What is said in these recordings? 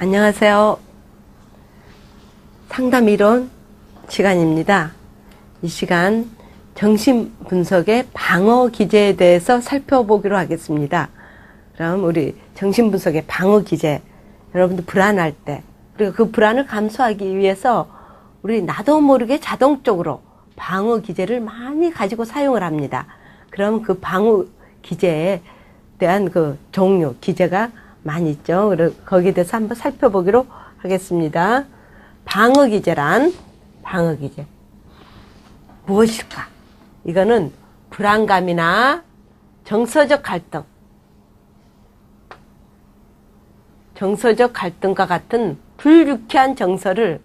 안녕하세요. 상담이론 시간입니다. 이 시간 정신분석의 방어기제에 대해서 살펴보기로 하겠습니다. 그럼 우리 정신분석의 방어기제, 여러분들 불안할 때 우리가 그 불안을 감수하기 위해서 우리 나도 모르게 자동적으로 방어기제를 많이 가지고 사용을 합니다. 그럼 그 방어기제에 대한 그 종류, 기제가 많이 있죠. 그래서 거기에 대해서 한번 살펴보기로 하겠습니다. 방어기제란, 방어기제 무엇일까? 이거는 불안감이나 정서적 갈등, 정서적 갈등과 같은 불유쾌한 정서를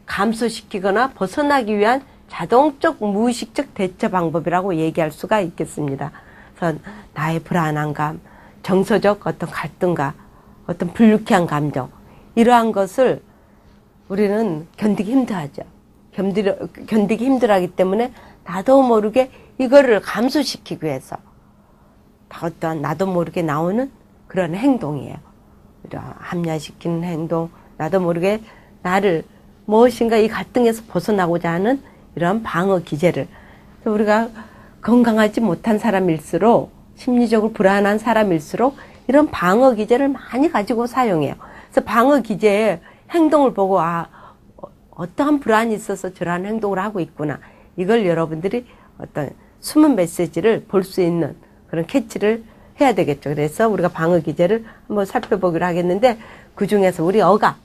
감소시키거나 벗어나기 위한 자동적 무의식적 대처 방법이라고 얘기할 수가 있겠습니다. 그래서 나의 불안한 감, 정서적 어떤 갈등과 어떤 불유쾌한 감정, 이러한 것을 우리는 견디기 힘들어하죠. 견디기 힘들어하기 때문에 나도 모르게 이거를 감소시키기 위해서 어떠한 나도 모르게 나오는 그런 행동이에요. 합리화시키는 행동, 나도 모르게 나를 무엇인가 이 갈등에서 벗어나고자 하는 이런 방어 기제를, 그래서 우리가 건강하지 못한 사람일수록, 심리적으로 불안한 사람일수록 이런 방어 기제를 많이 가지고 사용해요. 그래서 방어 기제의 행동을 보고 어떠한 불안이 있어서 저러한 행동을 하고 있구나, 이걸 여러분들이 어떤 숨은 메시지를 볼 수 있는 그런 캐치를 해야 되겠죠. 그래서 우리가 방어 기제를 한번 살펴보기로 하겠는데, 그 중에서 우리 억압,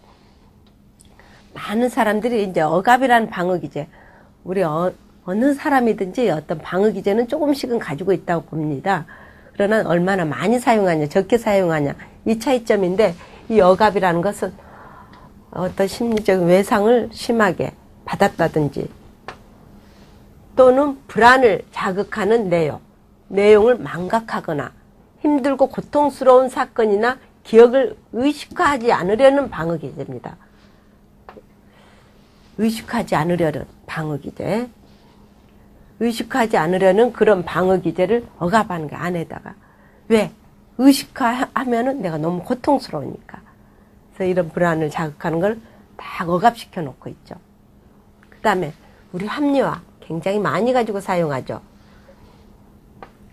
많은 사람들이 이제 억압이라는 방어 기제, 우리 어느 사람이든지 어떤 방어 기제는 조금씩은 가지고 있다고 봅니다. 그러나 얼마나 많이 사용하냐, 적게 사용하냐, 이 차이점인데, 이 억압이라는 것은 어떤 심리적인 외상을 심하게 받았다든지 또는 불안을 자극하는 내용을 망각하거나 힘들고 고통스러운 사건이나 기억을 의식하지 않으려는 방어 기제입니다. 의식하지 않으려는 방어 기제, 의식하지 않으려는 그런 방어 기제를 억압하는 게 안에다가, 왜? 의식하면은 내가 너무 고통스러우니까. 그래서 이런 불안을 자극하는 걸 다 억압시켜 놓고 있죠. 그 다음에 우리 합리화 굉장히 많이 가지고 사용하죠.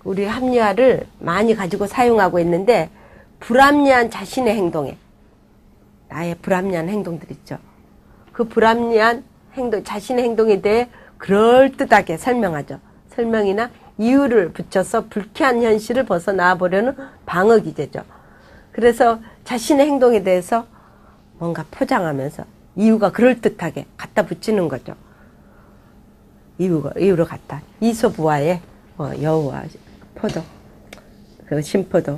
우리 합리화를 많이 가지고 사용하고 있는데, 불합리한 자신의 행동에, 나의 불합리한 행동들 있죠. 그 불합리한 행동, 자신의 행동에 대해 그럴듯하게 설명하죠. 설명이나 이유를 붙여서 불쾌한 현실을 벗어나 보려는 방어 기제죠. 그래서 자신의 행동에 대해서 뭔가 포장하면서 이유가 그럴듯하게 갖다 붙이는 거죠. 이유로 갖다. 이솝우화의 여우와 포도, 그 심포도,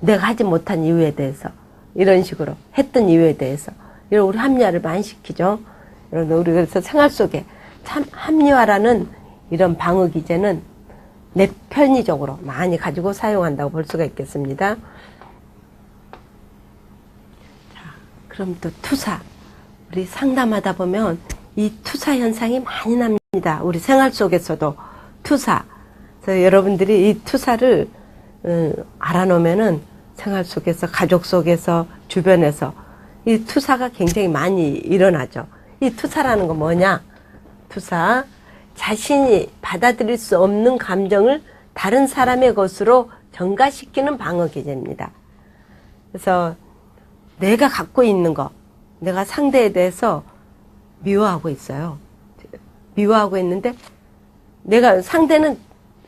내가 하지 못한 이유에 대해서, 이런 식으로 했던 이유에 대해서, 이런 우리 합리화를 많이 시키죠. 우리 그래서 생활 속에 참 합리화라는 이런 방어 기제는 내 편의적으로 많이 가지고 사용한다고 볼 수가 있겠습니다. 자, 그럼 또 투사. 우리 상담하다 보면 이 투사 현상이 많이 납니다. 우리 생활 속에서도 투사. 그래서 여러분들이 이 투사를 알아놓으면은 생활 속에서, 가족 속에서, 주변에서 이 투사가 굉장히 많이 일어나죠. 이 투사라는 건 뭐냐? 투사, 자신이 받아들일 수 없는 감정을 다른 사람의 것으로 전가시키는 방어 기제입니다. 그래서 내가 갖고 있는 거, 내가 상대에 대해서 미워하고 있어요. 미워하고 있는데 상대는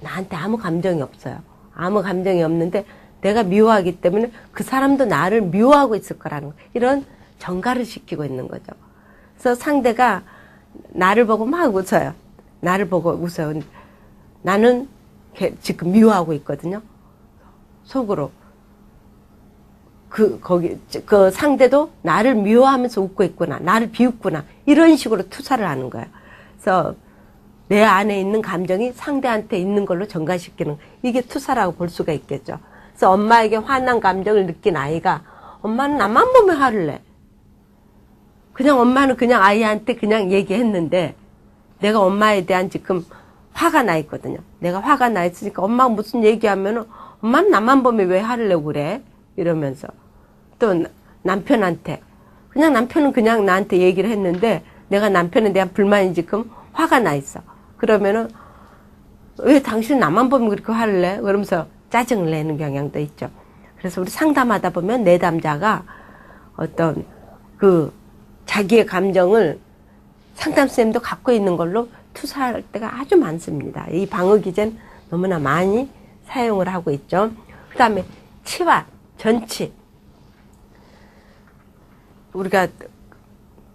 나한테 아무 감정이 없어요. 아무 감정이 없는데 내가 미워하기 때문에 그 사람도 나를 미워하고 있을 거라는 거, 이런 전가를 시키고 있는 거죠. 그래서 상대가 나를 보고 막 웃어요. 나를 보고 웃어요. 나는 지금 미워하고 있거든요. 속으로. 그 상대도 나를 미워하면서 웃고 있구나, 나를 비웃구나, 이런 식으로 투사를 하는 거예요. 그래서 내 안에 있는 감정이 상대한테 있는 걸로 전가시키는, 이게 투사라고 볼 수가 있겠죠. 그래서 엄마에게 화난 감정을 느낀 아이가, 엄마는 나만 보면 화를 내. 그냥 엄마는 그냥 아이한테 그냥 얘기했는데, 내가 엄마에 대한 지금 화가 나 있거든요. 내가 화가 나 있으니까 엄마가 무슨 얘기하면은, 엄마는 나만 보면 왜 화를 내고 그래? 이러면서 또 남편한테 그냥 남편은 그냥 나한테 얘기를 했는데 내가 남편에 대한 불만이 지금 화가 나 있어. 그러면은 왜 당신 나만 보면 그렇게 화를 내? 그러면서 짜증을 내는 경향도 있죠. 그래서 우리 상담하다 보면 내담자가 어떤 그 자기의 감정을 상담쌤도 갖고 있는 걸로 투사할 때가 아주 많습니다. 이 방어 기제는 너무나 많이 사용을 하고 있죠. 그 다음에 치환, 전치. 우리가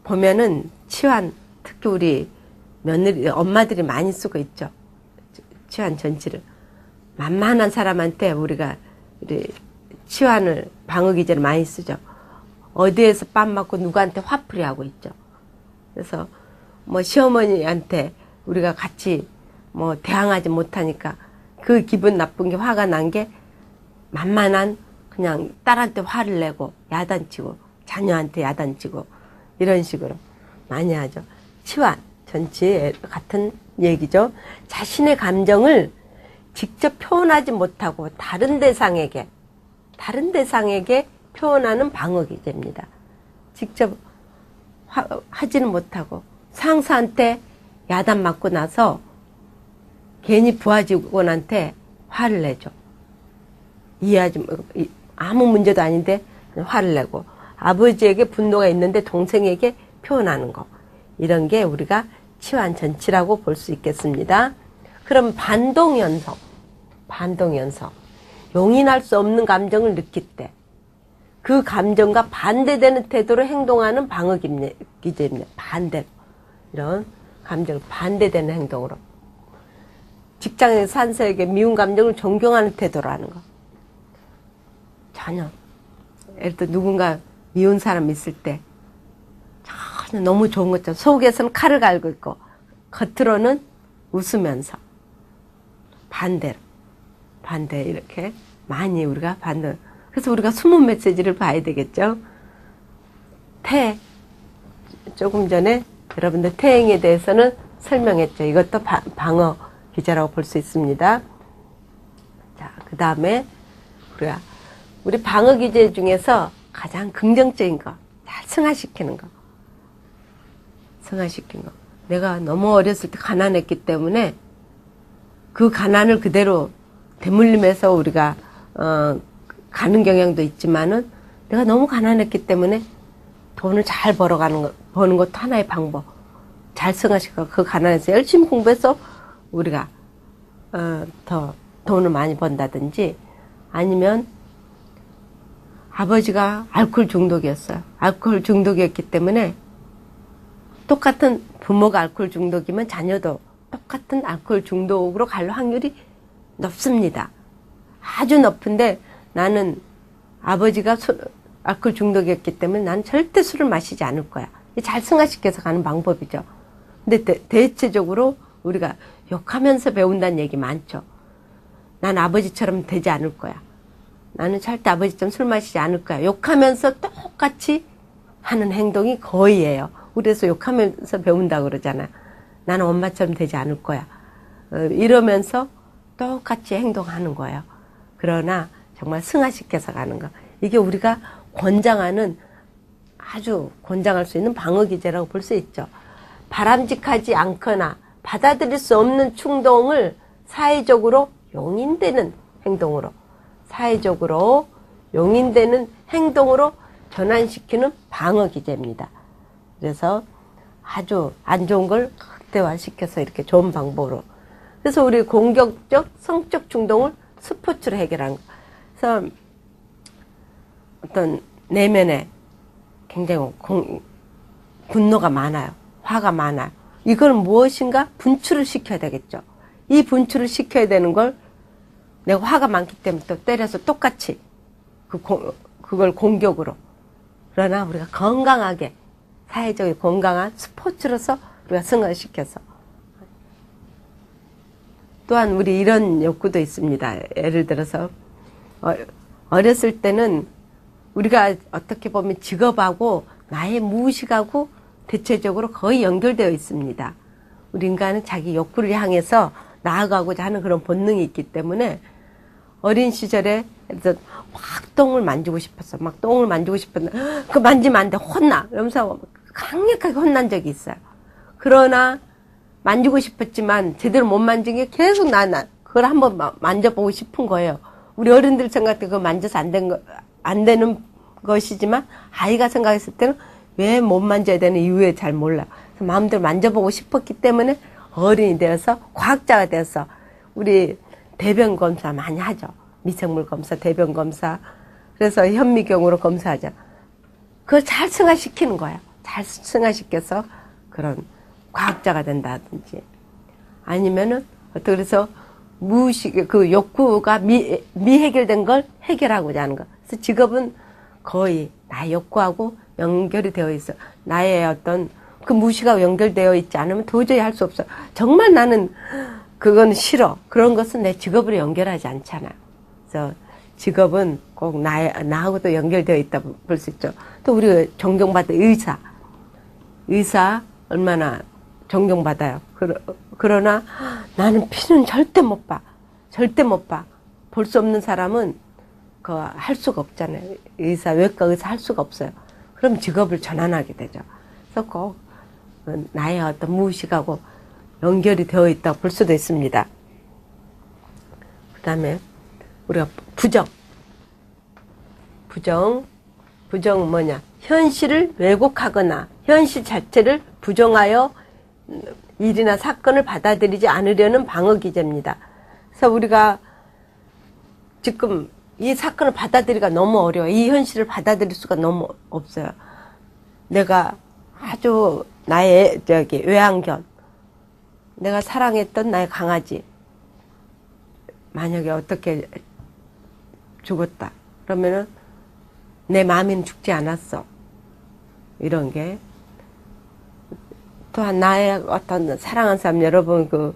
보면은 치환, 특히 우리 며느리, 엄마들이 많이 쓰고 있죠. 치환, 전치를. 만만한 사람한테 우리가 치환을, 방어 기제를 많이 쓰죠. 어디에서 뺨 맞고 누구한테 화풀이 하고 있죠. 그래서 뭐 시어머니한테 우리가 같이 뭐 대항하지 못하니까 그 기분 나쁜 게 화가 난 게 만만한 그냥 딸한테 화를 내고 야단치고 자녀한테 야단치고 이런 식으로 많이 하죠. 치환, 전치 같은 얘기죠. 자신의 감정을 직접 표현하지 못하고 다른 대상에게 표현하는 방어 기제입니다. 직접 하지는 못하고 상사한테 야단 맞고 나서 괜히 부하 직원한테 화를 내죠. 이해하지, 아무 문제도 아닌데 화를 내고 아버지에게 분노가 있는데 동생에게 표현하는 거. 이런 게 우리가 치환 전치라고 볼 수 있겠습니다. 그럼 반동연성. 용인할 수 없는 감정을 느낄 때 그 감정과 반대되는 태도로 행동하는 방어 기제입니다. 반대로. 이런 감정 반대되는 행동으로. 직장에서 산사에게 미운 감정을 존경하는 태도로 하는 거. 전혀. 예를 들어 누군가 미운 사람 있을 때 전혀 너무 좋은 것처럼 속에서는 칼을 갈고 있고 겉으로는 웃으면서 반대 이렇게 많이 우리가 반대. 그래서 우리가 숨은 메시지를 봐야 되겠죠. 조금 전에 여러분들 태행에 대해서는 설명했죠. 이것도 방어 기제라고 볼 수 있습니다. 자, 그 다음에 우리 방어 기제 중에서 가장 긍정적인 거, 잘 승화시키는 거. 내가 너무 어렸을 때 가난했기 때문에 그 가난을 그대로 대물림해서 우리가 가는 경향도 있지만은 내가 너무 가난했기 때문에 돈을 잘 버는 것도 하나의 방법. 잘 승화시켜 그 가난해서 열심히 공부해서 우리가 더 돈을 많이 번다든지 아니면 아버지가 알코올 중독이었어요. 알코올 중독이었기 때문에 똑같은 부모가 알코올 중독이면 자녀도 똑같은 알코올 중독으로 갈 확률이 높습니다. 아주 높은데 나는 아버지가 알코올 중독이었기 때문에 나는 절대 술을 마시지 않을 거야. 잘 승화시켜서 가는 방법이죠. 근데 대체적으로 우리가 욕하면서 배운다는 얘기 많죠. 난 아버지처럼 되지 않을 거야. 나는 절대 아버지처럼 술 마시지 않을 거야. 욕하면서 똑같이 하는 행동이 거의예요. 그래서 욕하면서 배운다고 그러잖아. 나는 엄마처럼 되지 않을 거야. 이러면서 똑같이 행동하는 거예요. 그러나 정말 승화시켜서 가는 거. 이게 우리가 아주 권장할 수 있는 방어 기제라고 볼 수 있죠. 바람직하지 않거나 받아들일 수 없는 충동을 사회적으로 용인되는 행동으로 전환시키는 방어 기제입니다. 그래서 아주 안 좋은 걸 극대화시켜서 이렇게 좋은 방법으로. 그래서 우리 공격적 성적 충동을 스포츠로 해결한 거. 그래서 어떤 내면에 굉장히 분노가 많아요. 화가 많아요. 이걸 무엇인가 분출을 시켜야 되겠죠. 이 분출을 시켜야 되는 걸 내가 화가 많기 때문에 또 때려서 똑같이 그걸 공격으로. 그러나 우리가 건강하게 사회적인 건강한 스포츠로서 우리가 승화시켜서. 또한 우리 이런 욕구도 있습니다. 예를 들어서 어렸을 때는 우리가 어떻게 보면 직업하고 나의 무의식하고 대체적으로 거의 연결되어 있습니다. 우리 인간은 자기 욕구를 향해서 나아가고자 하는 그런 본능이 있기 때문에 어린 시절에 그래서 막 똥을 만지고 싶었어. 막 똥을 만지고 싶었는데 그 만지면 안 돼. 혼나. 이러면서 강력하게 혼난 적이 있어요. 그러나 만지고 싶었지만 제대로 못 만진 게 계속 그걸 한번 만져보고 싶은 거예요. 우리 어른들 생각할 때 그거 만져서 안 되는 것이지만 아이가 생각했을 때는 왜 못 만져야 되는 이유에 잘 몰라. 그래서 마음대로 만져보고 싶었기 때문에 어른이 되어서 과학자가 되어서 우리 대변 검사 많이 하죠. 미생물 검사, 대변 검사. 그래서 현미경으로 검사하죠. 그걸 잘 승화시키는 거예요. 잘 승화시켜서 그런 과학자가 된다든지 아니면은 그래서 무의식 그 욕구가 미해결된 걸 해결하고자 하는 거. 그래서 직업은 거의 나의 욕구하고 연결이 되어 있어. 나의 어떤 그 무의식하고 연결되어 있지 않으면 도저히 할 수 없어. 정말 나는 그건 싫어. 그런 것은 내 직업으로 연결하지 않잖아. 그래서 직업은 꼭 나하고도 연결되어 있다 볼 수 있죠. 또 우리 존경받은 의사 얼마나 존경받아요. 그러나 나는 피는 절대 못 봐. 절대 못 봐. 볼 수 없는 사람은 할 수가 없잖아요. 외과 의사 할 수가 없어요. 그럼 직업을 전환하게 되죠. 그래서 꼭 나의 어떤 무의식하고 연결이 되어 있다고 볼 수도 있습니다. 그 다음에 우리가 부정 뭐냐? 현실을 왜곡하거나 현실 자체를 부정하여 일이나 사건을 받아들이지 않으려는 방어 기제입니다. 그래서 우리가 지금 이 사건을 받아들이기가 너무 어려워. 이 현실을 받아들일 수가 너무 없어요. 내가 아주 나의 외양견, 내가 사랑했던 나의 강아지, 만약에 어떻게 죽었다. 그러면은 내 마음에는 죽지 않았어. 이런 게. 또한 나의 어떤 사랑한 사람, 여러분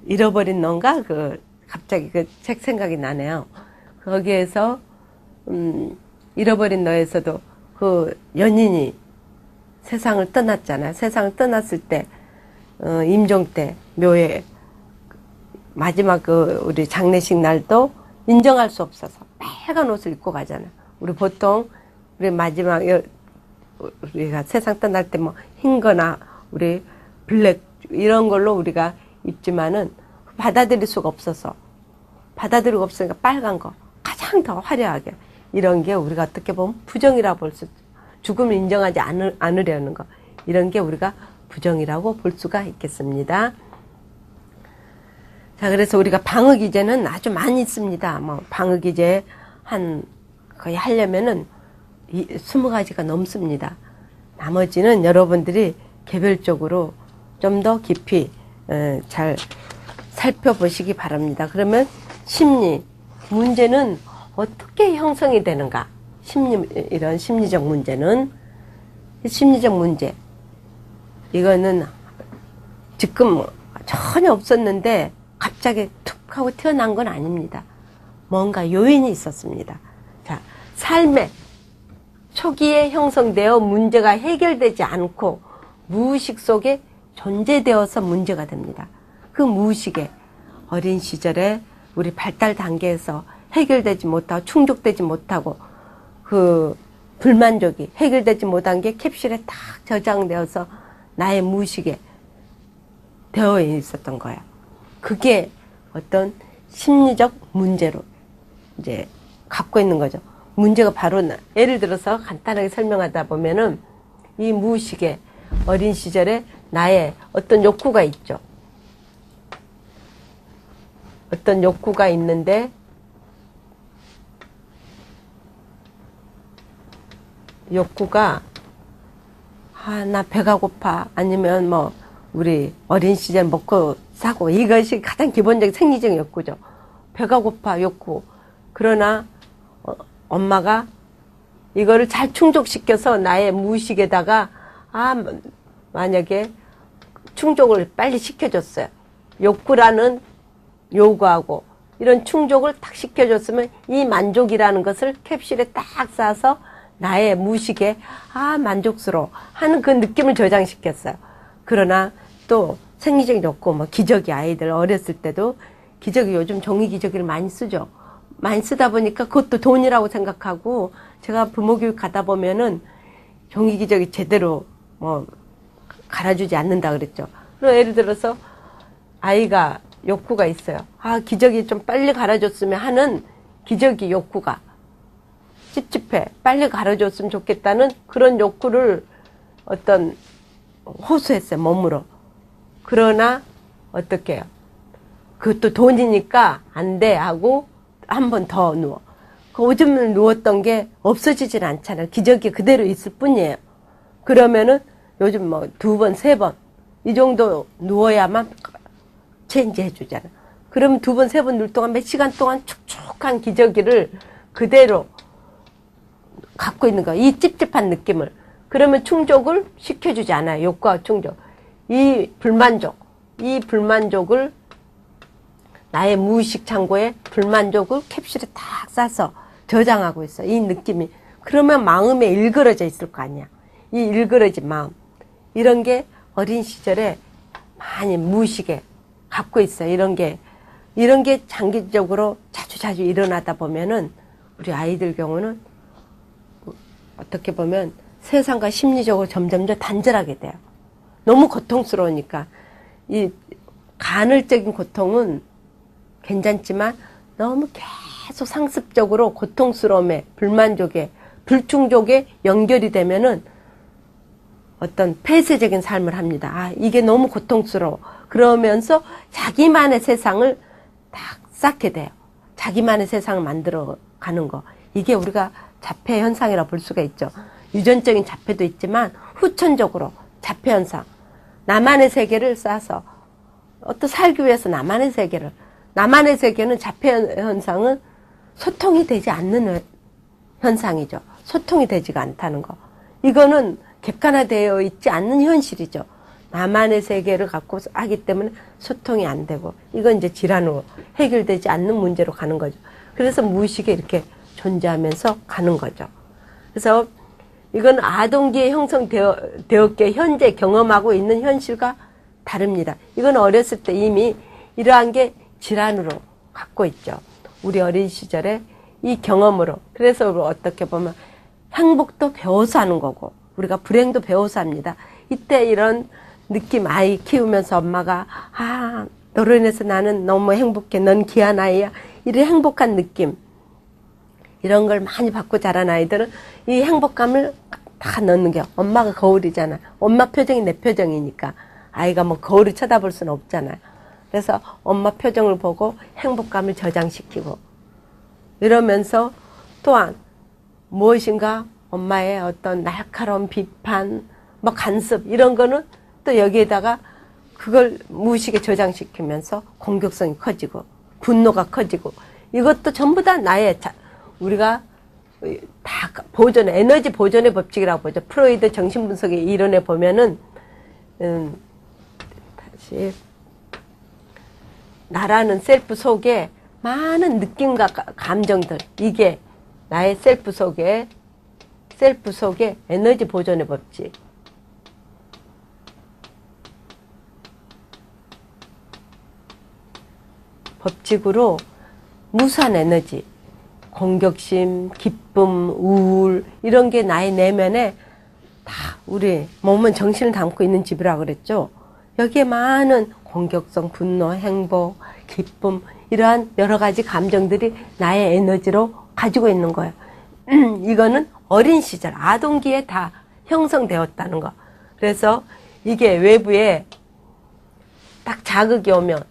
잃어버린 넌가? 갑자기 그 책 생각이 나네요. 거기에서, 잃어버린 너에서도 그 연인이 세상을 떠났잖아요. 세상을 떠났을 때, 임종 때, 묘에, 마지막 우리 장례식 날도 인정할 수 없어서 빨간 옷을 입고 가잖아요. 우리 보통, 우리 마지막, 우리가 세상 떠날 때 뭐 흰 거나, 우리 블랙, 이런 걸로 우리가 입지만은 받아들일 수가 없어서, 받아들이고 없으니까 빨간 거, 가장 더 화려하게. 이런 게 우리가 어떻게 보면 부정이라고 볼 수 있죠. 죽음을 인정하지 않으려는 거. 이런 게 우리가 부정이라고 볼 수가 있겠습니다. 자, 그래서 우리가 방어 기제는 아주 많이 있습니다. 방어 기제 거의 하려면은 20가지가 넘습니다. 나머지는 여러분들이 개별적으로 좀 더 깊이 잘 살펴보시기 바랍니다. 그러면 심리, 문제는 어떻게 형성이 되는가? 이런 심리적 문제는, 심리적 문제. 이거는 지금 전혀 없었는데 갑자기 툭 하고 튀어나온 건 아닙니다. 뭔가 요인이 있었습니다. 자, 삶의 초기에 형성되어 문제가 해결되지 않고 무의식 속에 존재되어서 문제가 됩니다. 그 무의식에 어린 시절에 우리 발달 단계에서 해결되지 못하고 충족되지 못하고 그 불만족이 해결되지 못한 게 캡슐에 딱 저장되어서 나의 무의식에 되어 있었던 거야. 그게 어떤 심리적 문제로 이제 갖고 있는 거죠. 문제가 바로 예를 들어서 간단하게 설명하다 보면은 이 무의식에 어린 시절에 나의 어떤 욕구가 있죠. 어떤 욕구가 있는데 욕구가 나 배가 고파 아니면 우리 어린 시절 먹고 사고 이것이 가장 기본적인 생리적인 욕구죠. 배가 고파 욕구. 그러나 엄마가 이거를 잘 충족시켜서 나의 무의식에다가 만약에 충족을 빨리 시켜줬어요. 욕구라는 요구하고 이런 충족을 딱 시켜줬으면 이 만족이라는 것을 캡슐에 딱 싸서 나의 무의식에 만족스러워 하는 그 느낌을 저장시켰어요. 그러나 또 생리적인 욕구, 기저귀 아이들 어렸을 때도 기저귀 요즘 종이 기저귀를 많이 쓰죠. 많이 쓰다 보니까 그것도 돈이라고 생각하고, 제가 부모교육 가다 보면은 종이 기저귀 제대로 뭐 갈아주지 않는다 그랬죠. 그리고 예를 들어서 아이가 욕구가 있어요. 아, 기저귀 좀 빨리 갈아줬으면 하는 기저귀 욕구가 찝찝해. 빨리 갈아줬으면 좋겠다는 그런 욕구를 어떤 호소했어요, 몸으로. 그러나 어떻게 해요? 그것도 돈이니까 안 돼 하고 한 번 더 누워. 그 오줌을 누웠던 게 없어지진 않잖아요. 기저귀 그대로 있을 뿐이에요. 그러면은 요즘 뭐 2번, 3번 이 정도 누워야만 체인지 해주잖아. 그럼 2번, 3번 누울 동안 몇 시간 동안 축축한 기저귀를 그대로 갖고 있는 거야. 이 찝찝한 느낌을. 그러면 충족을 시켜주지 않아요. 욕구와 충족. 이 불만족을 나의 무의식 창고에 불만족을 캡슐에 딱 싸서 저장하고 있어. 이 느낌이. 그러면 마음에 일그러져 있을 거 아니야. 이 일그러진 마음. 이런 게 어린 시절에 많이 무의식에 갖고 있어. 이런 게 장기적으로 자주 일어나다 보면은 우리 아이들 경우는 어떻게 보면 세상과 심리적으로 점점 더 단절하게 돼요. 너무 고통스러우니까. 이 간헐적인 고통은 괜찮지만 너무 계속 상습적으로 고통스러움에, 불만족에, 불충족에 연결이 되면은 어떤 폐쇄적인 삶을 합니다. 아, 이게 너무 고통스러워. 그러면서 자기만의 세상을 딱 쌓게 돼요. 자기만의 세상을 만들어 가는 거. 이게 우리가 자폐 현상이라고 볼 수가 있죠. 유전적인 자폐도 있지만 후천적으로 자폐 현상. 나만의 세계를 쌓아서 어떤 살기 위해서 나만의 세계는 자폐 현상은 소통이 되지 않는 현상이죠. 소통이 되지가 않다는 거. 이거는 객관화되어 있지 않는 현실이죠. 나만의 세계를 갖고 하기 때문에 소통이 안 되고, 이건 이제 질환으로 해결되지 않는 문제로 가는 거죠. 그래서 무의식에 이렇게 존재하면서 가는 거죠. 그래서 이건 아동기에 형성되었기에 현재 경험하고 있는 현실과 다릅니다. 이건 어렸을 때 이미 이러한 게 질환으로 갖고 있죠. 우리 어린 시절에 이 경험으로. 그래서 어떻게 보면 행복도 배워서 하는 거고, 우리가 불행도 배워서 합니다. 이때 이런 느낌, 아이 키우면서 엄마가 너로 인해서 나는 너무 행복해, 넌 귀한 아이야, 이런 행복한 느낌, 이런 걸 많이 받고 자란 아이들은 이 행복감을 다 넣는 게, 엄마가 거울이잖아. 엄마 표정이 내 표정이니까 아이가 뭐 거울을 쳐다볼 수는 없잖아요. 그래서 엄마 표정을 보고 행복감을 저장시키고, 이러면서 또한 무엇인가 엄마의 어떤 날카로운 비판, 뭐 간섭, 이런 거는 또 여기에다가 그걸 무의식에 저장시키면서 공격성이 커지고 분노가 커지고, 이것도 전부 다 나의 우리가 다 에너지 보존의 법칙이라고 보죠. 프로이드 정신분석의 이론에 보면은 다시 나라는 셀프 속에 많은 느낌과 감정들, 이게 나의 셀프 속에 에너지 보존의 법칙. 법칙으로 무수한 에너지, 공격심, 기쁨, 우울, 이런 게 나의 내면에 다, 우리 몸은 정신을 담고 있는 집이라고 그랬죠. 여기에 많은 공격성, 분노, 행복, 기쁨, 이러한 여러 가지 감정들이 나의 에너지로 가지고 있는 거예요. 이거는 어린 시절, 아동기에 다 형성되었다는 거. 그래서 이게 외부에 딱 자극이 오면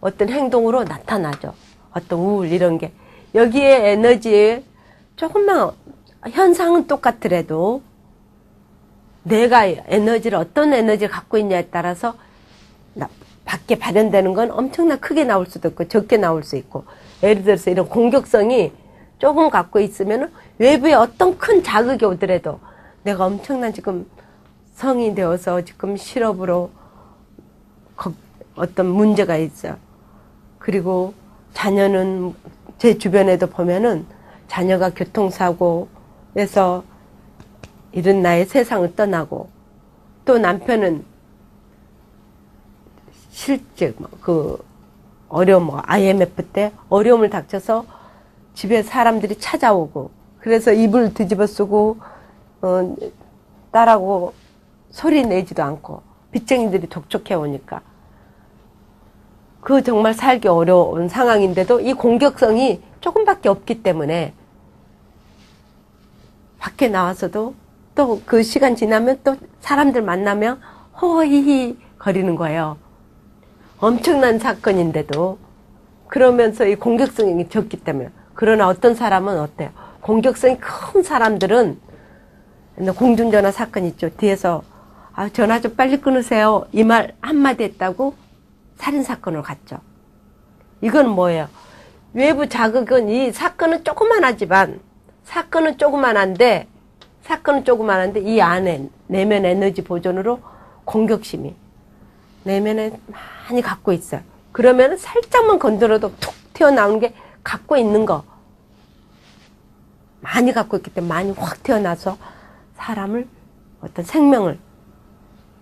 어떤 행동으로 나타나죠. 어떤 우울, 이런 게. 여기에 에너지에 조금만, 현상은 똑같더라도 내가 어떤 에너지를 갖고 있냐에 따라서 밖에 발현되는 건 엄청나 크게 나올 수도 있고 적게 나올 수 있고, 예를 들어서 이런 공격성이 조금 갖고 있으면 외부에 어떤 큰 자극이 오더라도 내가 엄청난 지금 성이 되어서 지금 실업으로 어떤 문제가 있어요. 그리고 자녀는 제 주변에도 보면은 자녀가 교통사고에서 이런 나의 세상을 떠나고, 또 남편은 실직, 어려움, IMF 때 어려움을 닥쳐서 집에 사람들이 찾아오고, 그래서 입을 뒤집어 쓰고, 딸하고 소리 내지도 않고, 빚쟁이들이 독촉해 오니까. 그 정말 살기 어려운 상황인데도 이 공격성이 조금밖에 없기 때문에 밖에 나와서도 또 그 시간 지나면 또 사람들 만나면 호히히 거리는 거예요. 엄청난 사건인데도. 그러면서 이 공격성이 적기 때문에. 그러나 어떤 사람은 어때요? 공격성이 큰 사람들은 공중전화 사건 있죠. 뒤에서 전화 좀 빨리 끊으세요. 이 말 한마디 했다고 살인사건으로 갔죠. 이건 뭐예요? 외부 자극은 이 사건은 조그만하지만 사건은 조그만한데 이 안에 내면 에너지 보존으로 공격심이 내면에 많이 갖고 있어요. 그러면 살짝만 건드려도 툭 튀어나오는 게 갖고 있는 거 많이 갖고 있기 때문에 많이 확 튀어나와서 사람을 어떤 생명을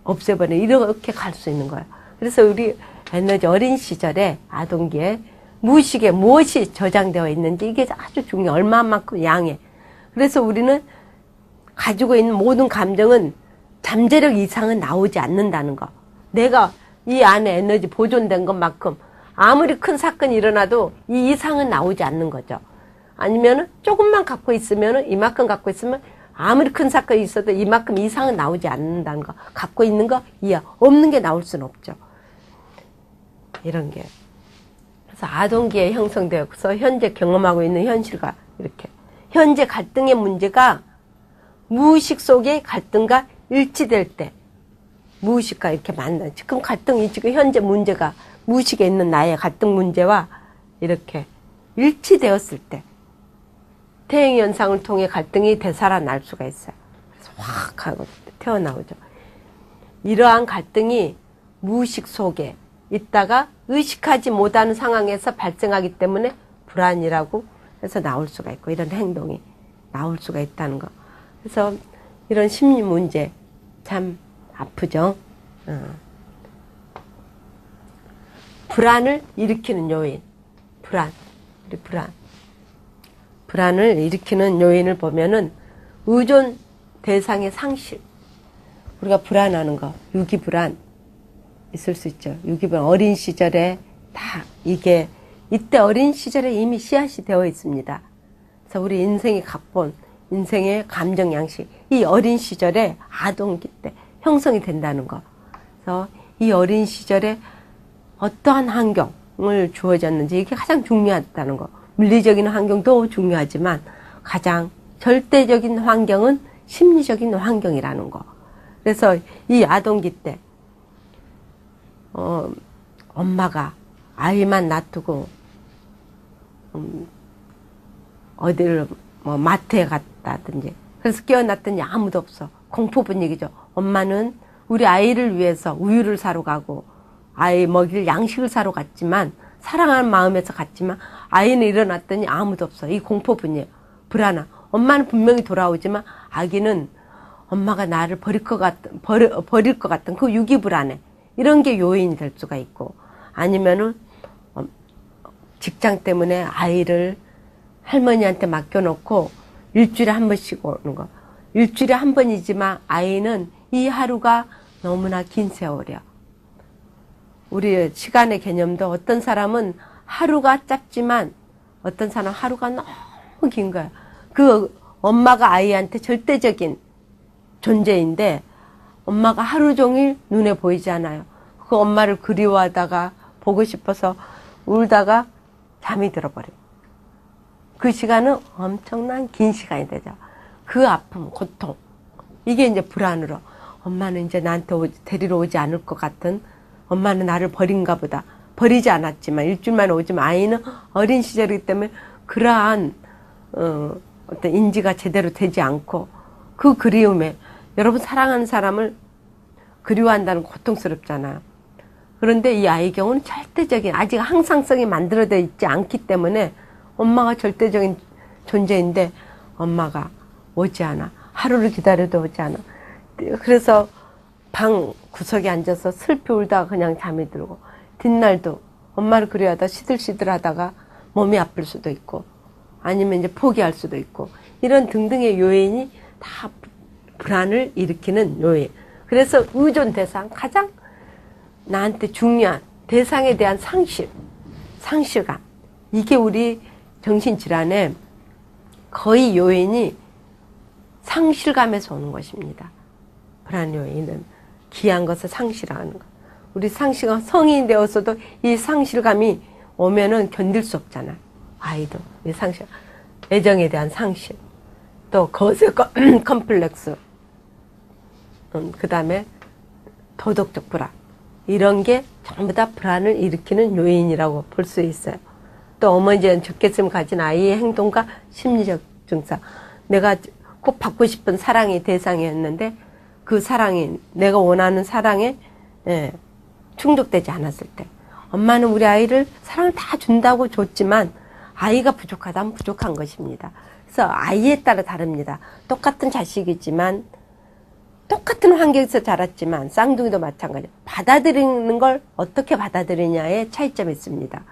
없애버리는 이렇게 갈 수 있는 거예요. 그래서 우리 에너지 어린 시절에 아동기에 무의식에 무엇이 저장되어 있는지 이게 아주 중요해요. 얼마만큼 양에. 그래서 우리는 가지고 있는 모든 감정은 잠재력 이상은 나오지 않는다는 거. 내가 이 안에 에너지 보존된 것만큼 아무리 큰 사건이 일어나도 이 이상은 나오지 않는 거죠. 아니면은 조금만 갖고 있으면은 이만큼 갖고 있으면 아무리 큰 사건이 있어도 이만큼 이상은 나오지 않는다는 거. 갖고 있는 거 이해. 없는 게 나올 수는 없죠. 이런 게. 그래서 아동기에 형성되어서 현재 경험하고 있는 현실과 이렇게. 현재 갈등의 문제가 무의식 속의 갈등과 일치될 때 무의식과 이렇게 만나. 지금 갈등이 지금 현재 문제가 무의식에 있는 나의 갈등 문제와 이렇게 일치되었을 때 태행 현상을 통해 갈등이 되살아날 수가 있어요. 그래서 확 하고 튀어나오죠. 이러한 갈등이 무의식 속에 있다가 의식하지 못하는 상황에서 발생하기 때문에 불안이라고 해서 나올 수가 있고 이런 행동이 나올 수가 있다는 거. 그래서 이런 심리 문제 참 아프죠. 불안을 일으키는 요인. 불안을 일으키는 요인을 보면은 의존 대상의 상실. 우리가 불안하는 거, 유기불안 있을 수 있죠. 유기불안 어린 시절에 다 이게 이때 어린 시절에 이미 씨앗이 되어 있습니다. 그래서 우리 인생이 각본, 인생의 감정 양식, 이 어린 시절에 아동기 때 형성이 된다는 거. 그래서 이 어린 시절에 어떠한 환경을 주어졌는지 이게 가장 중요하다는 거. 물리적인 환경도 중요하지만 가장 절대적인 환경은 심리적인 환경이라는 거. 그래서 이 아동기 때 엄마가 아이만 놔두고 어디를 마트에 갔다든지 그래서 깨어났더니 아무도 없어. 공포 분위기죠. 엄마는 우리 아이를 위해서 우유를 사러 가고 아이 먹일 양식을 사러 갔지만 사랑하는 마음에서 갔지만 아이는 일어났더니 아무도 없어. 이 공포 분위기, 불안함. 엄마는 분명히 돌아오지만 아기는 엄마가 나를 버릴 것 같은 그 유기불안해. 이런 게 요인이 될 수가 있고 아니면은 직장 때문에 아이를 할머니한테 맡겨놓고 일주일에 한 번씩 오는 거. 일주일에 한 번이지만 아이는 이 하루가 너무나 긴 세월이야. 우리 시간의 개념도 어떤 사람은 하루가 짧지만 어떤 사람은 하루가 너무 긴 거야. 그 엄마가 아이한테 절대적인 존재인데 엄마가 하루 종일 눈에 보이지 않아요. 그 엄마를 그리워하다가 보고 싶어서 울다가 잠이 들어버려요. 그 시간은 엄청난 긴 시간이 되죠. 그 아픔, 고통. 이게 이제 불안으로 엄마는 이제 나한테 데리러 오지 않을 것 같은 엄마는 나를 버린가 보다. 버리지 않았지만 일주일만 오지만 아이는 어린 시절이기 때문에 그러한 어떤 인지가 제대로 되지 않고 그 그리움에 여러분 사랑하는 사람을 그리워한다는 고통스럽잖아요. 그런데 이 아이 경우는 절대적인 아직 항상성이 만들어져 있지 않기 때문에 엄마가 절대적인 존재인데 엄마가 오지 않아. 하루를 기다려도 오지 않아. 그래서 방 구석에 앉아서 슬피 울다가 그냥 잠이 들고 뒷날도 엄마를 그리워하다 시들시들하다가 몸이 아플 수도 있고 아니면 이제 포기할 수도 있고 이런 등등의 요인이 다 불안을 일으키는 요인. 그래서 의존 대상 가장 나한테 중요한 대상에 대한 상실감. 이게 우리 정신질환의 거의 요인이 상실감에서 오는 것입니다. 불안 요인은 귀한 것을 상실하는 것. 우리 상실감 성인이 되어서도 이 상실감이 오면은 견딜 수 없잖아요. 아이도 이 상실, 애정에 대한 상실, 또 거세 컴플렉스, 그 다음에 도덕적 불안 이런 게 전부 다 불안을 일으키는 요인이라고 볼 수 있어요. 또 어머니는 적개심을 가진 아이의 행동과 심리적 증상. 내가 꼭 받고 싶은 사랑의 대상이었는데 그 사랑이 내가 원하는 사랑에 충족되지 않았을 때 엄마는 우리 아이를 사랑을 다 준다고 줬지만 아이가 부족하다면 부족한 것입니다. 그래서 아이에 따라 다릅니다. 똑같은 자식이지만 똑같은 환경에서 자랐지만 쌍둥이도 마찬가지예요. 받아들이는 걸 어떻게 받아들이냐에 차이점이 있습니다.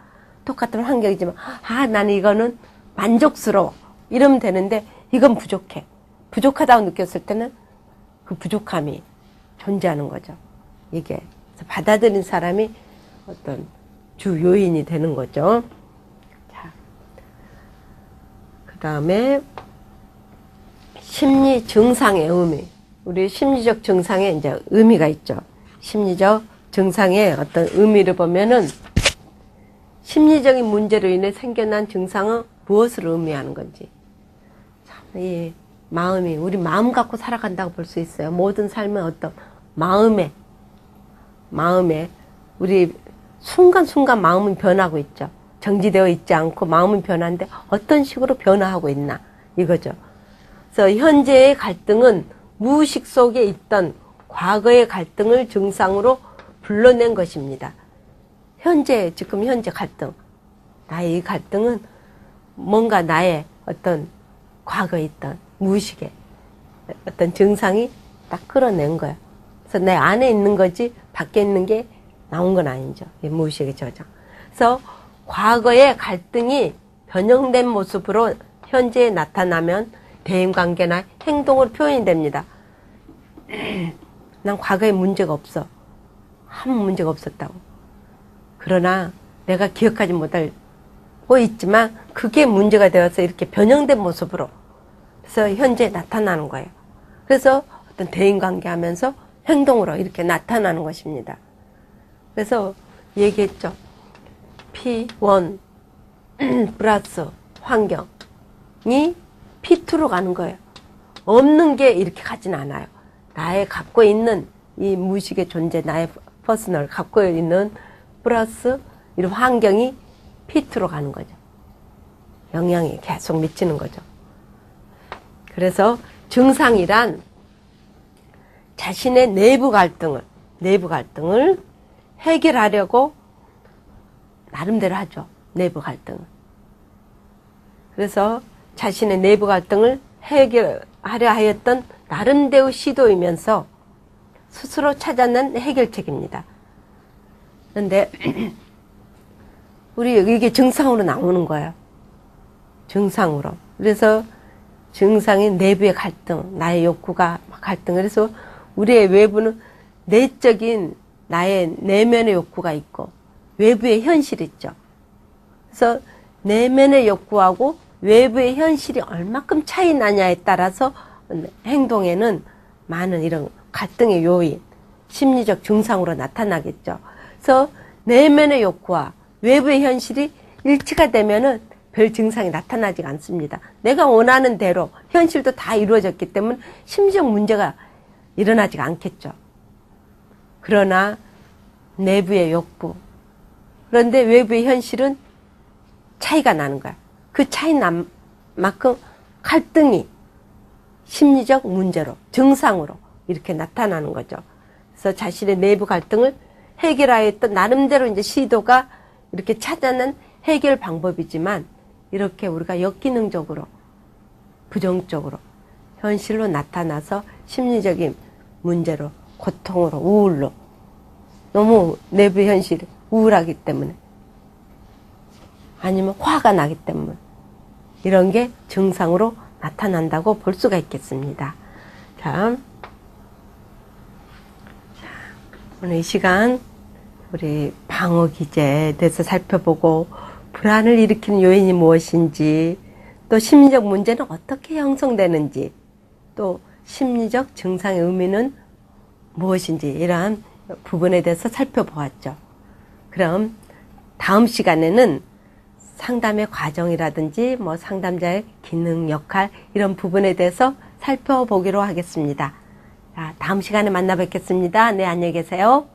똑같은 환경이지만 나는 이거는 만족스러워 이러면 되는데 이건 부족해. 부족하다고 느꼈을 때는 그 부족함이 존재하는 거죠. 이게 그래서 받아들인 사람이 어떤 주 요인이 되는 거죠. 자, 그 다음에 심리 증상의 의미. 우리 심리적 증상에 이제 의미가 있죠. 심리적 증상의 어떤 의미를 보면은 심리적인 문제로 인해 생겨난 증상은 무엇을 의미하는 건지. 참, 이 마음이, 우리 마음 갖고 살아간다고 볼 수 있어요. 모든 삶은 어떤 마음에, 우리 순간순간 마음은 변하고 있죠. 정지되어 있지 않고 마음은 변하는데 어떤 식으로 변화하고 있나, 이거죠. 그래서 현재의 갈등은 무의식 속에 있던 과거의 갈등을 증상으로 불러낸 것입니다. 지금 현재 갈등. 나의 이 갈등은 뭔가 나의 어떤 과거에 있던 무의식의 어떤 증상이 딱 끌어낸 거야. 그래서 내 안에 있는 거지 밖에 있는 게 나온 건 아니죠. 무의식의 저장. 그래서 과거의 갈등이 변형된 모습으로 현재에 나타나면 대인관계나 행동으로 표현이 됩니다. 난 과거에 문제가 없어. 아무 문제가 없었다고. 그러나 내가 기억하지 못하고 있지만 그게 문제가 되어서 이렇게 변형된 모습으로 그래서 현재에 나타나는 거예요. 그래서 어떤 대인관계 하면서 행동으로 이렇게 나타나는 것입니다. 그래서 얘기했죠. P1 플러스 환경이 P2로 가는 거예요. 없는 게 이렇게 가진 않아요. 나의 갖고 있는 이 무의식의 존재, 나의 퍼스널 갖고 있는 플러스 이런 환경이 P2로 가는 거죠. 영향이 계속 미치는 거죠. 그래서 증상이란 자신의 내부 갈등을 해결하려고 나름대로 하죠. 내부 갈등을. 그래서 자신의 내부 갈등을 해결하려 하였던 나름대로 시도이면서 스스로 찾아낸 해결책입니다. 그런데 우리 이게 증상으로 나오는 거예요. 증상으로. 그래서 증상이 내부의 갈등, 나의 욕구가 갈등. 그래서 우리의 외부는 내적인 나의 내면의 욕구가 있고 외부의 현실이 있죠. 그래서 내면의 욕구하고 외부의 현실이 얼마큼 차이 나냐에 따라서 행동에는 많은 이런 갈등의 요인, 심리적 증상으로 나타나겠죠. 그래서 내면의 욕구와 외부의 현실이 일치가 되면은 별 증상이 나타나지 않습니다. 내가 원하는 대로 현실도 다 이루어졌기 때문에 심리적 문제가 일어나지가 않겠죠. 그러나 내부의 욕구, 그런데 외부의 현실은 차이가 나는 거야. 그 차이 난 만큼 갈등이 심리적 문제로, 증상으로 이렇게 나타나는 거죠. 그래서 자신의 내부 갈등을 해결하였던 나름대로 이제 시도가 이렇게 찾아낸 해결 방법이지만 이렇게 우리가 역기능적으로, 부정적으로, 현실로 나타나서 심리적인 문제로, 고통으로, 우울로, 너무 내부 현실이 우울하기 때문에 아니면 화가 나기 때문 이런 게 증상으로 나타난다고 볼 수가 있겠습니다. 자, 오늘 이 시간 우리 방어 기제에 대해서 살펴보고 불안을 일으키는 요인이 무엇인지 또 심리적 문제는 어떻게 형성되는지 또 심리적 증상의 의미는 무엇인지 이러한 부분에 대해서 살펴보았죠. 그럼 다음 시간에는 상담의 과정이라든지 뭐 상담자의 기능, 역할 이런 부분에 대해서 살펴보기로 하겠습니다. 자, 다음 시간에 만나 뵙겠습니다. 네, 안녕히 계세요.